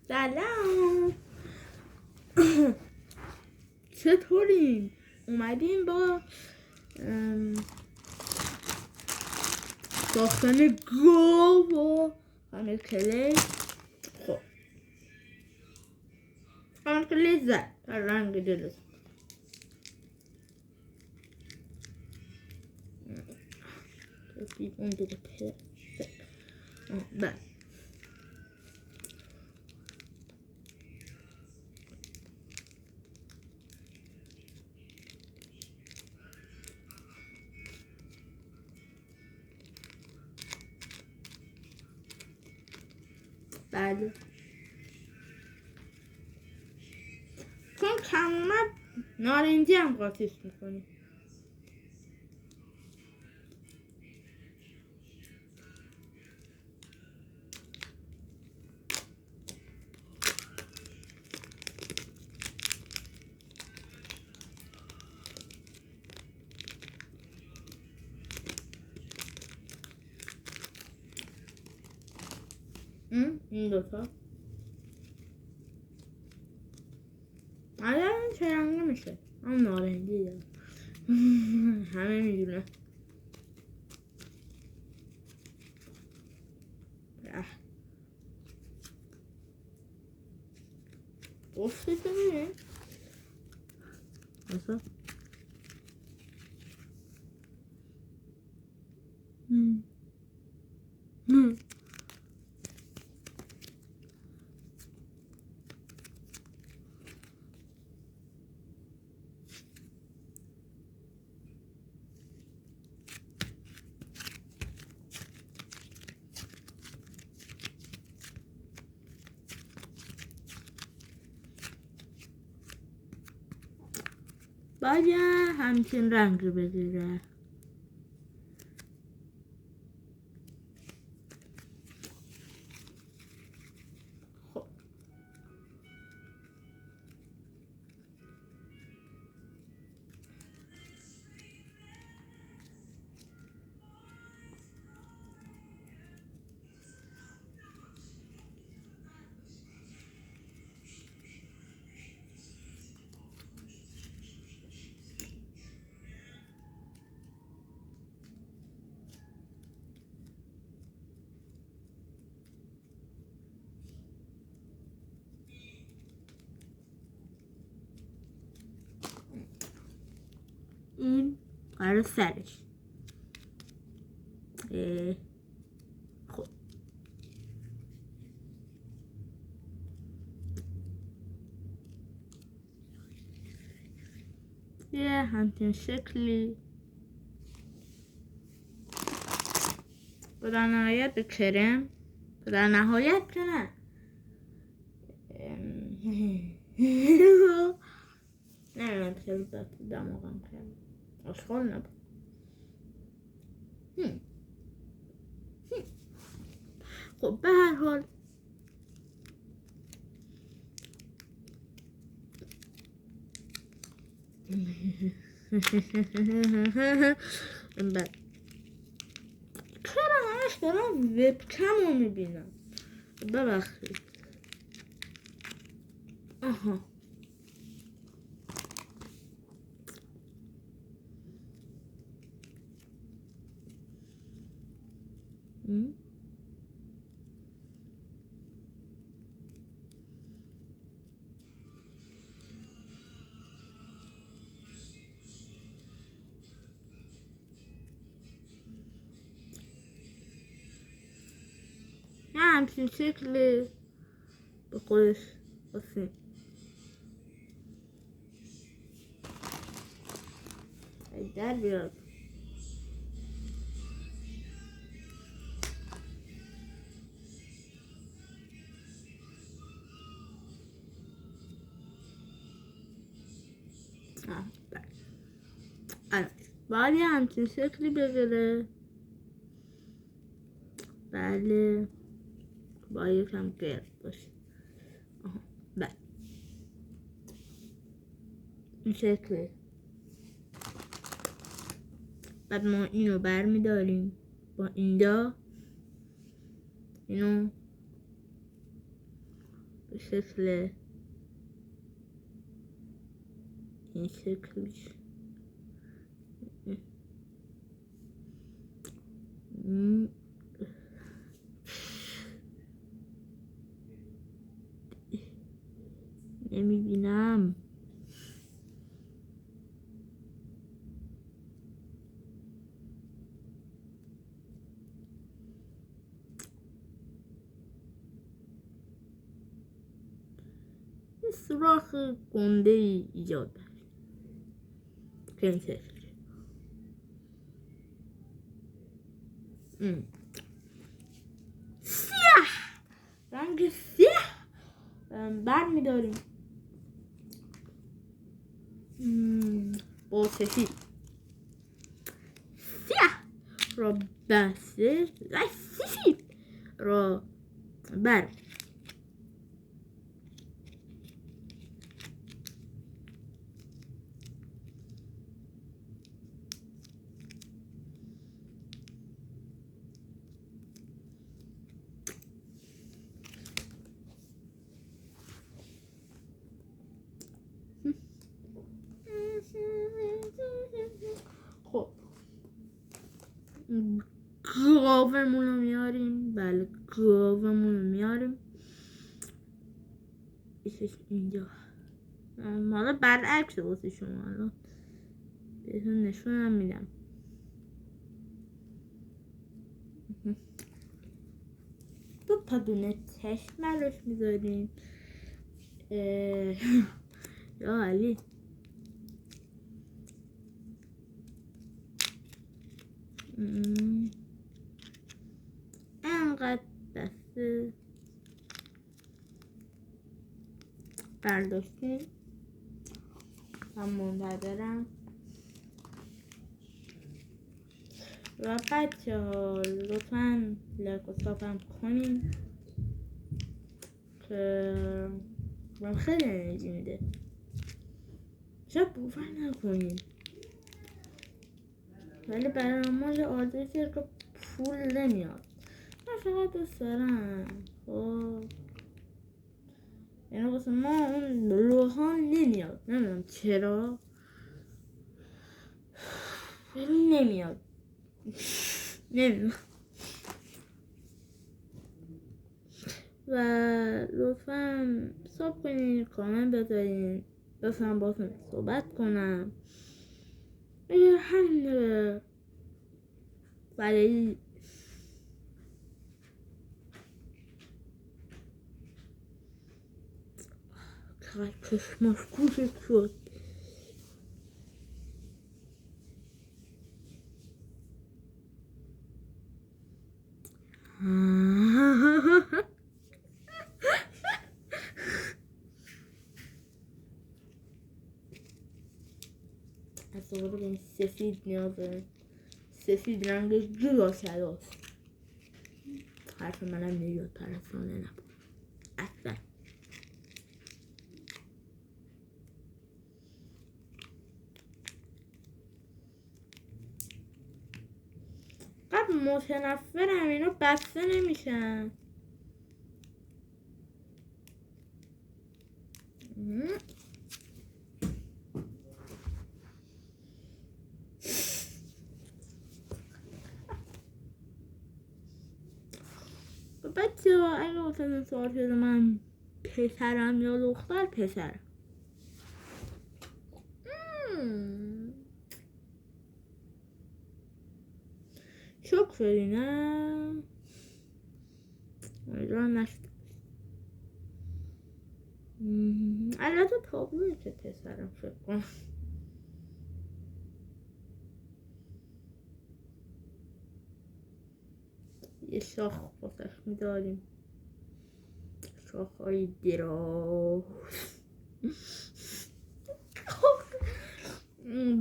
سلام. چطورین؟ اومدیم با ساختن گاو و خانه کلی. خب خانه کلی زد در رنگ دلت. اون دیگه پیدا بله. بله چون کم اومد نارنجی هم قاطیش میکنی. این دوتا الان چه رنگی میشه؟ هم نارنجی دارم. همه میدونه. گفتی تو میره اصلا باید همچین رنگ رو بگیره. خب این قرار سرش. خب یه همچین شکلی و در نهایت به کرم و در نهایت که نه نمیدونم چرا دماغم کرد اشغال نبود. خب به هر حال چرا همش دارم وبکم رو میبینم؟ ببخشید. آها نه همچین شکلی به خودش بسیم در بیاد. باید یه همچین شکلی بگیره. بله باید یکم گرد باشه. بله این شکلی. بعد ما اینو بر میداریم با اینجا، اینو به شکل این شکل نمیبینم. سوراخ گنده ای ایجاد کرد که این شکل سیاه، رنگ سیاه بر میداریم با سفید. سیاه را بسته و سفید را بر خب گاومون رو میاریم. بله گاومون رو میاریم اینجا. حالا برعکس واسه شما الان بهتون نشونم میدم. دو تا دونه چشم براش میذاریم. یا علی انقدر دسته برداشتیم. من منتظرم و بچه ها لطفا لایک و سابم کنیم که من خیلی انرژی میده. شاید باور نکنیم ولی برای مال آدرسی که پول نمیاد. من فقط دوست دارم خب یعنی واسه ما اون روحان نمیاد. نمیدونم چرا ولی نمیاد. نمیدونم. و لطفا ساب کنین، کامنت بذارین، لطفا باتون صحبت کنم. همین برای چشماش گوشت شد. از دوباره به این سفید نیاز دارم. سفید رنگ گیاه شداست. حرف منم نیاد پرستانه نبود اصلا. قبل متنفرم اینا بسته نمیشن. بچه ها اگه واسه سوال شده من پسرم یا دختر، پسرم. شک شدی نه؟ امیدوارم نشد. البته تابلوی که پسرم فکر کنم. یه شاخ واسش میداریم. شاخهای دراز.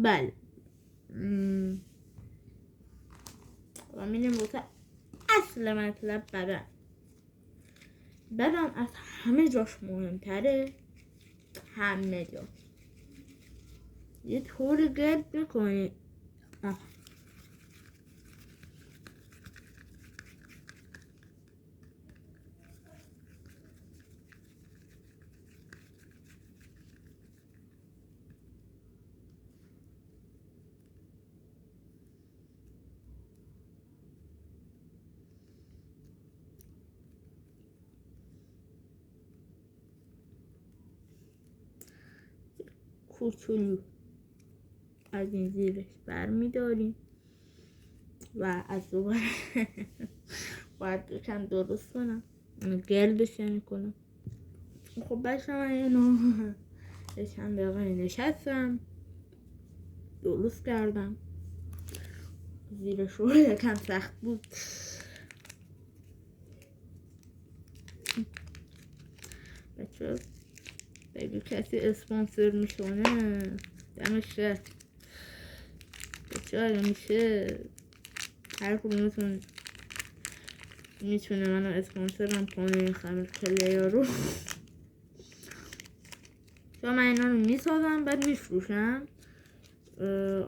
بله و میریم واسه اصل مطلب. بدن از همه جاش مهمتره. همه جاش یه طور گرد میکنی. کوچولو از این زیرش برمیداریم و از دوباره باید یکم درست کنم، گردش کنم. خب بچه من اینو چند دقیقه نشستم درست کردم. زیرش رو یکم سخت بود. بچه بگو کسی اسپانسر میشونه دمش گرم. بچه اگه میشه هر کدومتون میتونه منو اسپانسرم کنه این خمیر کلیا رو. چون من اینا رو میسازم بعد میفروشم.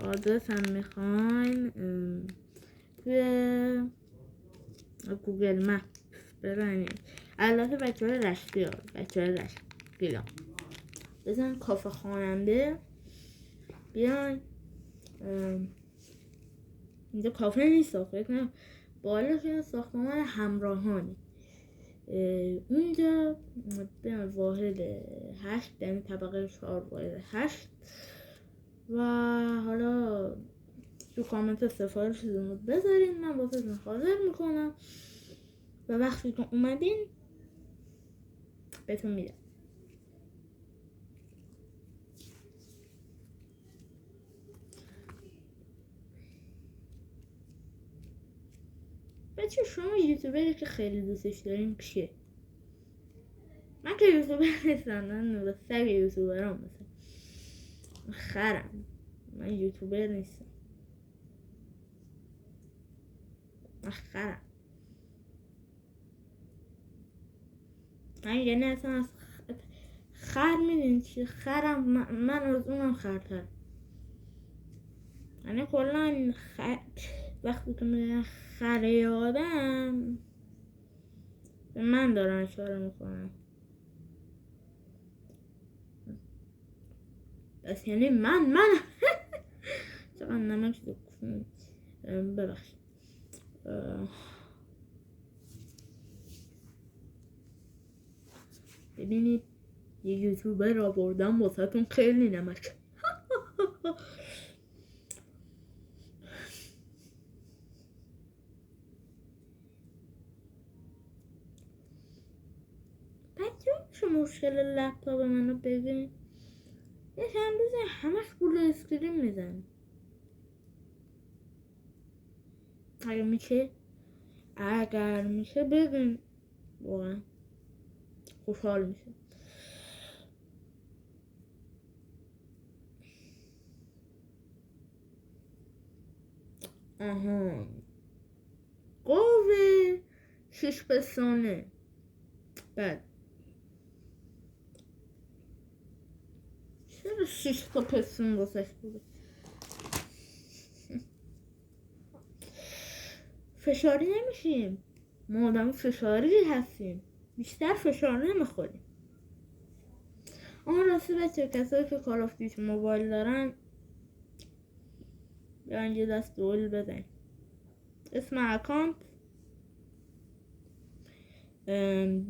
آدرس هم میخواین توی گوگل مپ بزنید. البته بچه های رشتی ها، بچه های رشتی بیان بزن کافه خواننده بیان. اینجا کافه نیست، فکر کنم بالا ساختمان همراهانی. اونجا بیان واحد 8 یعنی طبقه 4 واحد 8 و حالا تو کامنت سفارشتون بذارین من واسهتون حاضر میکنم و وقتی که اومدین بهتون میدم. بچه شما یوتیوبری که خیلی دوستش دارین کیه؟ من که یوتیوبر نیستم، من به سگ یوتیوبرام مثلا خرم. من یوتیوبر نیستم، من خرم. من یعنی اصلا از خر میدین چی؟ خرم من از اونم خرتر. یعنی کلا وقتی که میگن خره آدم به من دارن اشاره میکنن. بس یعنی من چقدر نمک دکتون ببخشید. ببینید یه یوتیوبر را بردم واسهتون خیلی نمک. بچه چه مشکل لپتاپ منو ببین. یه چند روزه همش بلو اسکرین میزن. اگر میشه ببین واقعا خوشحال میشه. آها قوه 6 پستانه. بعد چرا 6 تا پستون واسش بوده؟ فشاری نمیشیم، ما آدم فشاری هستیم، بیشتر فشار نمیخوریم. آن راستی بچه کسایی که کال آف دیوتی موبایل دارن بیان یه دست دول بزن. اسم اکانت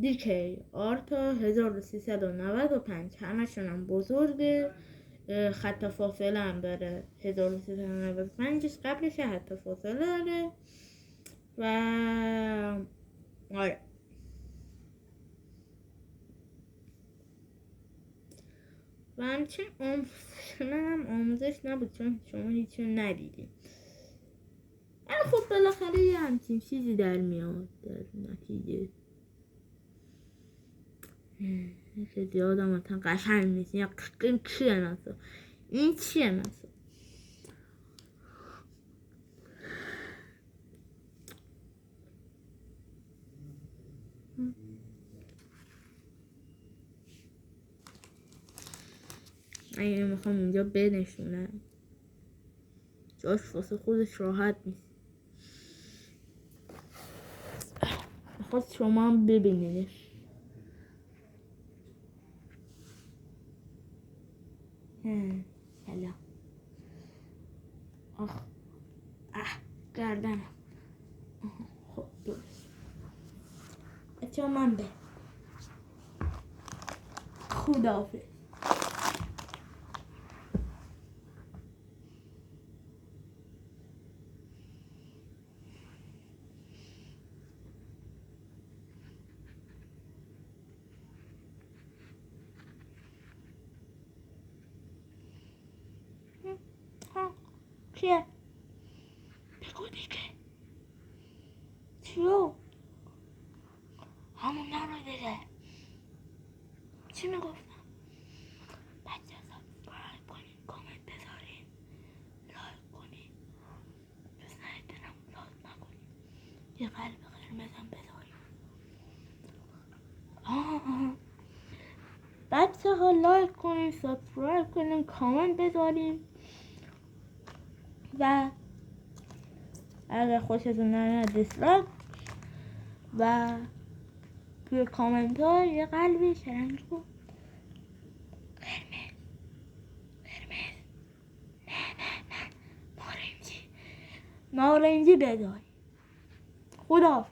دیکی آرتا 1395 همشون هم بزرگه. خط فاصله هم داره 1395 قبلش خط فاصله داره و آره و همچنین آموزش نبود چون شما هیچی ندیدیم. خب بالاخره یه همچین چیزی در میاد در نتیجه. که یادم اصلا قشنگ نیست. این چیه مثلا؟ این چیه مثلا؟ من اینو میخوام اینجا بنشونم جاش واسه خودش راحت نیست. میخواد شما هم ببینیدش. سلام. آخ گردنم. خب درست بچه من به خداحافظ. چیه؟ بگو دیگه. چیو؟ همون رو دیگه. چی میگفتم؟ بچه سابسکرایب کنین، کامنت بذارین، لایک کنین، دوست ندارم لایک نکنین، یه قلب قرمزم بذارین. بچه ها لایک کنین، سابسکرایب کنین، کامنت بذارین و اگر خوشتون نمیاد دیسلایک و توی کامنت ها یه قلبی شرنگ کن قرمز نه نارنجی بذار. خدا